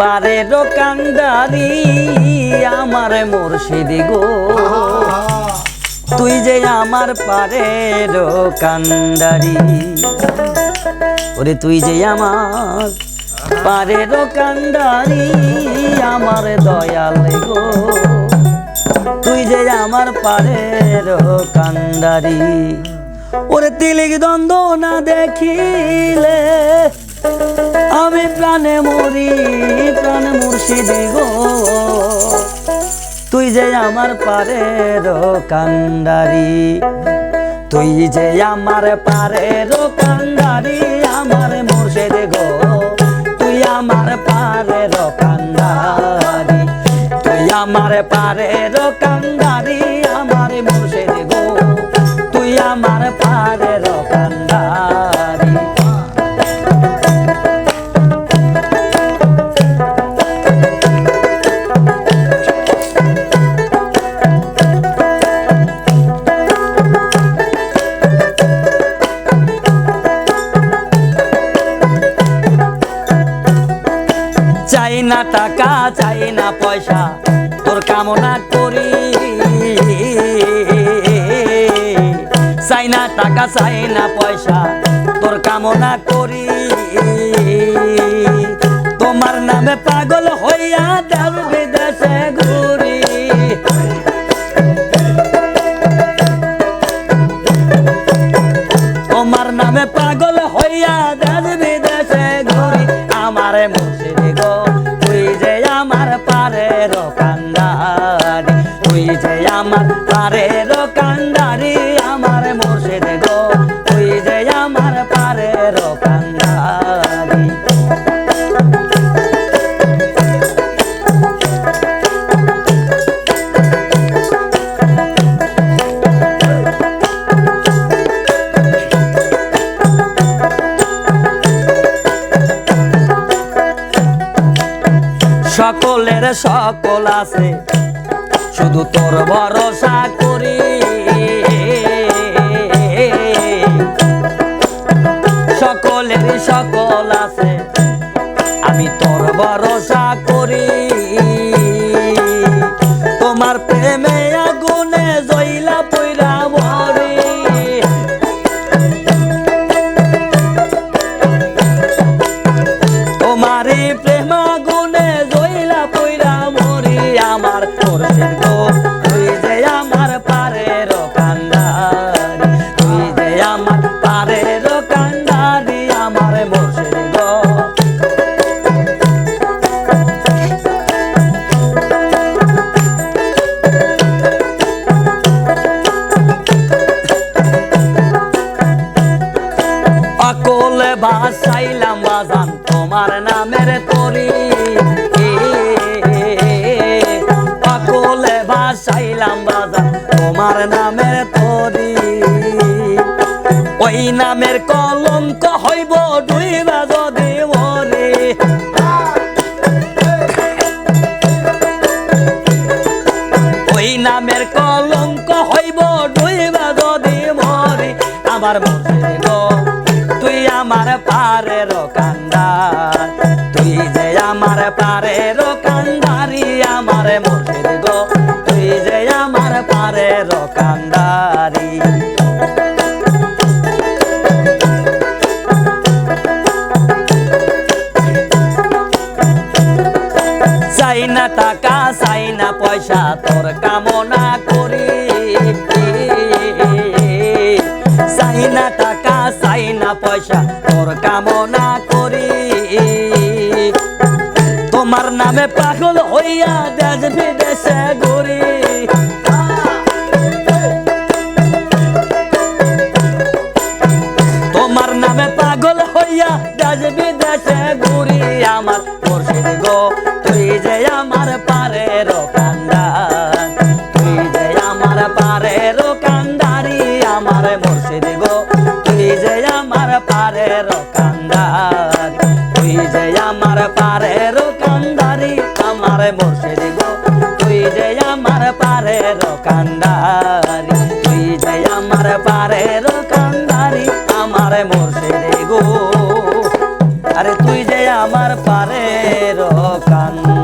পারের কান্ডারি আমার মুর্শিদ গো, তুই যে আমার পারের কান্ডারি। ওরে তুই যে আমার পারের কান্ডারি আমার দয়াল গো, তুই যে আমার পারের কান্ডারি। ওরে তিলিক দ্বন্দ্ব না দেখিলে আমি প্রাণে মরি, প্রাণ মুর্শিদ গো, তুই যে আমার পারের কান্ডারি। তুই যে আমার পারের কান্ডারি আমার মুর্শিদ গো, তুই আমার পারের কান্ডারি। তুই আমার পারের কান্ডারি আমার মুর্শিদ গো, তুই আমার পারের কান্ডারি। চাই না টাকা চাই না পয়সা তোর কামনা করি, চাই না টাকা চাই না পয়সা তোর কামনা করি। তোমার নামে পাগল হইয়া দেশ বিদেশে ঘুরি, তোমার নামে পাগল হইয়া দেশ বিদেশে ঘুরি। আমার মুর্শিদ গো, তুই যে আমার পারের কান্ডারি, তুই যে আমার পারের কান্ডারি আমার মুর্শিদ গো, তুই যে আমার পারের কান্ডারি। সকলের সকল আছে শুধু তোর ভরসা করি, সকলের সকল আছে আমি তোর ভরসা করি। তোমার প্রেমে আগুনে জইলা পইরা মরি, তোমারই প্রেম আগুনে জইলা পইরা মরি। আমার মুর্শিদ গো, তুই যে আমার পারের কান্ডারি, তুই যে আমার পারের কান্ডারি আমার মুর্শিদ গো। অকলে ভাসাইলাম বাজান তোমার নামের তরি, অকলে ভাসাইলাম বাজান তোমার নামের তরি। ওই নামের কলঙ্ক হইব ডুইবা যদি মরি, ওই নামের কলঙ্ক হইব ডুইবা যদি মরি। আমার মুর্শিদ গো, তুই আমার পারের কান্ডার, তুই যে আমার পারের কান্ডারি আমার মুর্শিদ গো, তুই যে আমার পারের কান্ডারি। চাই না টাকা চাই না পয়সা তোর কামনা করি, চাই না টাকা চাই না পয়সা তোর কামনা করি। তোমার নামে পাগল হইয়া দেশ বিদেশে ঘুরি, তোমার নামে পাগল হইয়া দেশ বিদেশে ঘুরি। আমার মুর্শিদ গো, তুই যে আমার পারের কান্ডার, তুই যে আমার পারের কান্ডারি আমার মুর্শিদ গো, তুই যে আমার পারের কান্ডারি, তুই যে আমার পারের কান্ডারি আমার মুর্শিদ গো, তুই যে আমার পারের কান্ডারি, তুই যে আমার পারের কান্ডারি আমার মুর্শিদ গো। আরে তুই যে আমার পারের কান্দান